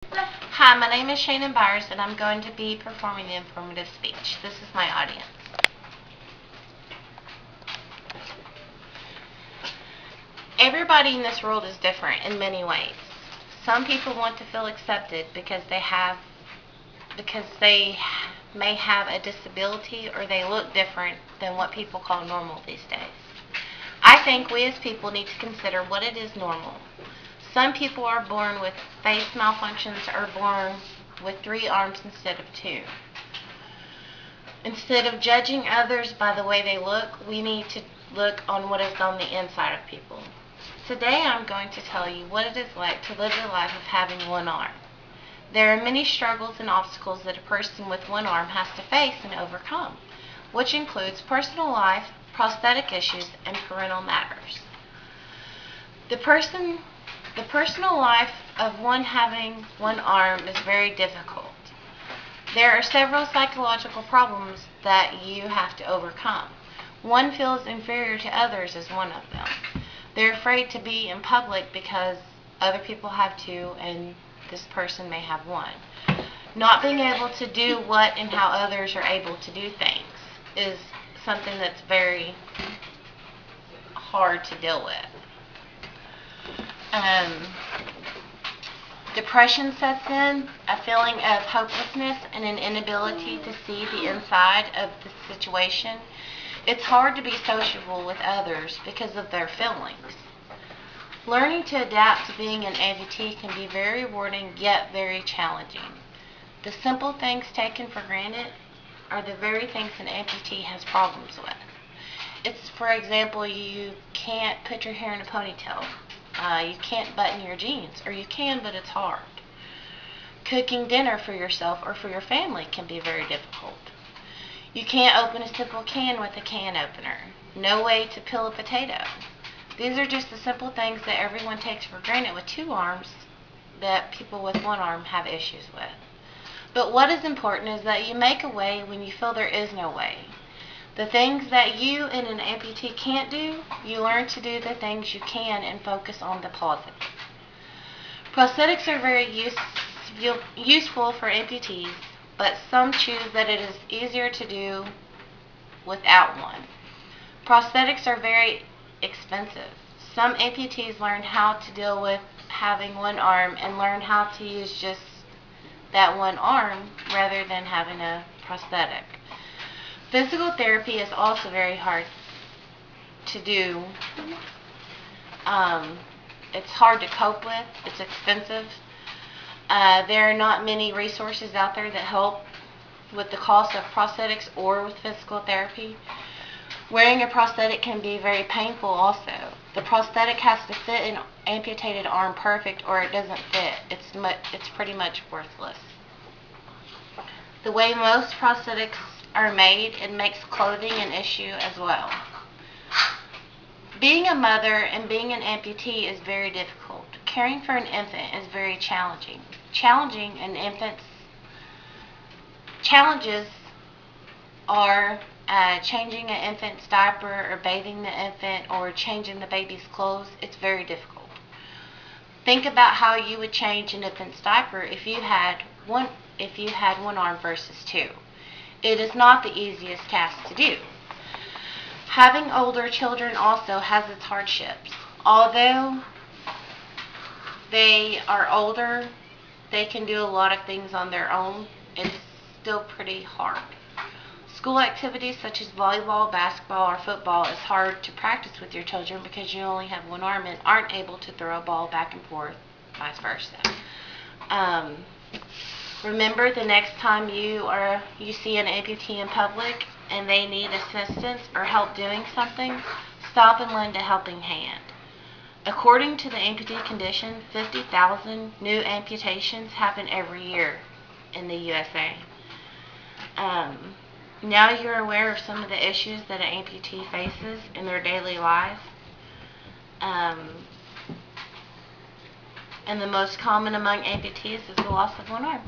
Hi, my name is Shannon Byers, and I'm going to be performing the informative speech. This is my audience. Everybody in this world is different in many ways. Some people want to feel accepted because they may have a disability or they look different than what people call normal these days. I think we as people need to consider what it is normal. Some people are born with face malfunctions or born with 3 arms instead of 2. Instead of judging others by the way they look, we need to look on what is on the inside of people. Today I'm going to tell you what it is like to live the life of having 1 arm. There are many struggles and obstacles that a person with 1 arm has to face and overcome, which includes personal life, prosthetic issues, and parental matters. The personal life of one having 1 arm is very difficult. There are several psychological problems that you have to overcome. One feels inferior to others is one of them. They're afraid to be in public because other people have 2 and this person may have 1. Not being able to do what and how others are able to do things is something that's very hard to deal with. Depression sets in, a feeling of hopelessness and an inability to see the inside of the situation. It's hard to be sociable with others because of their feelings. Learning to adapt to being an amputee can be very rewarding yet very challenging. The simple things taken for granted are the very things an amputee has problems with. It's, for example, you can't put your hair in a ponytail. You can't button your jeans, or you can, but it's hard. Cooking dinner for yourself or for your family can be very difficult. You can't open a simple can with a can opener. No way to peel a potato. These are just the simple things that everyone takes for granted with 2 arms that people with 1 arm have issues with. But what is important is that you make a way when you feel there is no way. The things that you and an amputee can't do, you learn to do the things you can and focus on the positive. Prosthetics are very useful for amputees, but some choose that it is easier to do without one. Prosthetics are very expensive. Some amputees learn how to deal with having 1 arm and learn how to use just that 1 arm rather than having a prosthetic. Physical therapy is also very hard to do. It's hard to cope with. It's expensive. There are not many resources out there that help with the cost of prosthetics or with physical therapy. Wearing a prosthetic can be very painful also. The prosthetic has to fit an amputated arm perfect or it doesn't fit. It's pretty much worthless. The way most prosthetics are made, it makes clothing an issue as well. Being a mother and being an amputee is very difficult. Caring for an infant is very challenging. Challenges are changing an infant's diaper or bathing the infant or changing the baby's clothes. It's very difficult. Think about how you would change an infant's diaper if you had 1 arm versus 2. It is not the easiest task to do. Having older children also has its hardships. Although they are older, they can do a lot of things on their own. It's still pretty hard. School activities such as volleyball, basketball, or football is hard to practice with your children because you only have 1 arm and aren't able to throw a ball back and forth, vice versa. Remember, the next time you see an amputee in public and they need assistance or help doing something, stop and lend a helping hand. According to the amputee condition, 50,000 new amputations happen every year in the USA. Now you're aware of some of the issues that an amputee faces in their daily life. And the most common among amputees is the loss of 1 arm.